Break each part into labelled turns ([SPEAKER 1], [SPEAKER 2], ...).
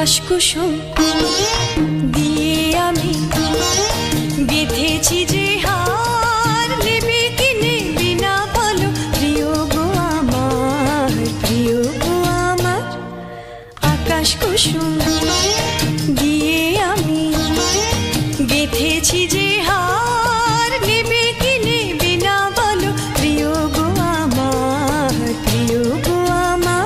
[SPEAKER 1] আকাশ কুসুম দিয়ে আমি গেঁথেছি যে হার, নেবে কি নেবে না বলো প্রিয় গো আমার, প্রিয় গো আমার। আকাশ কুসুম দিয়ে আমি গেঁথেছি যে হার, নেবে কি নেবে না বলো প্রিয় গো আমার, প্রিয় গো আমার।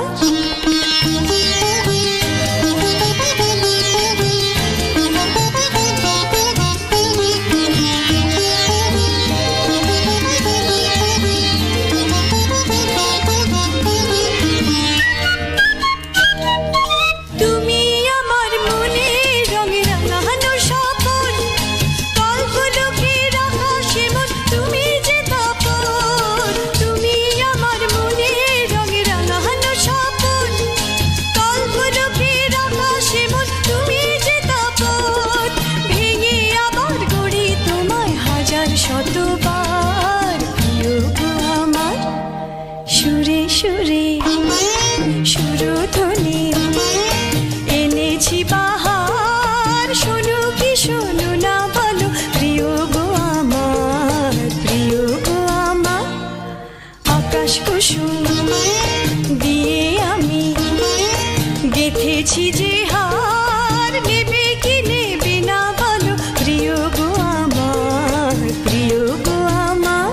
[SPEAKER 1] শতবার প্রিয় গো আমার, সুরে সুরে সুরধ্বনি এনেছি বাহার, শোনো কি শোনো না বলো প্রিয় গো আমার, প্রিয় গো আমার। আকাশ কুসুম দিয়ে আমি গেঁথেছি যে হার, নেবে কি নেবে না বলো প্রিয় গো আমার, প্রিয় গো আমার।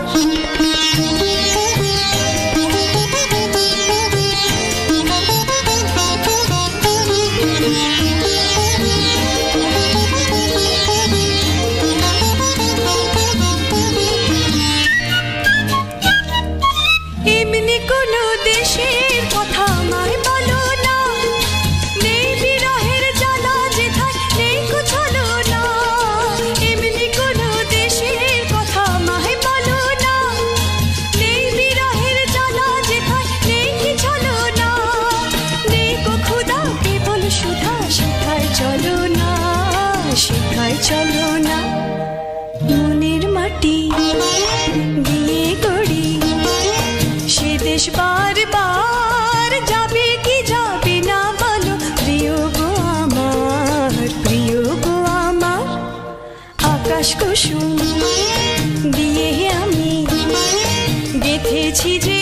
[SPEAKER 1] এমনি কোনো দেশের কথা আমায় বলো না, নেই বিরহের জ্বালা যেথায় নেই কুছলো না। এমনি কোনো দেশের কথা আমায় বলো না, নেই বিরহের জ্বালা যেথায় নেই কিছলো না। নেই গো ক্ষুধা কেবল সুধা, শেখায় চলো না, শেখায় চলো না। মনের মাটি দিয়ে গড়ি সে দেশ বারবার, যাবে কি যাবে না বলো প্রিয় গো আমার, প্রিয় গো আমার। আকাশ কুসুম দিয়ে আমি গেঁথেছি যে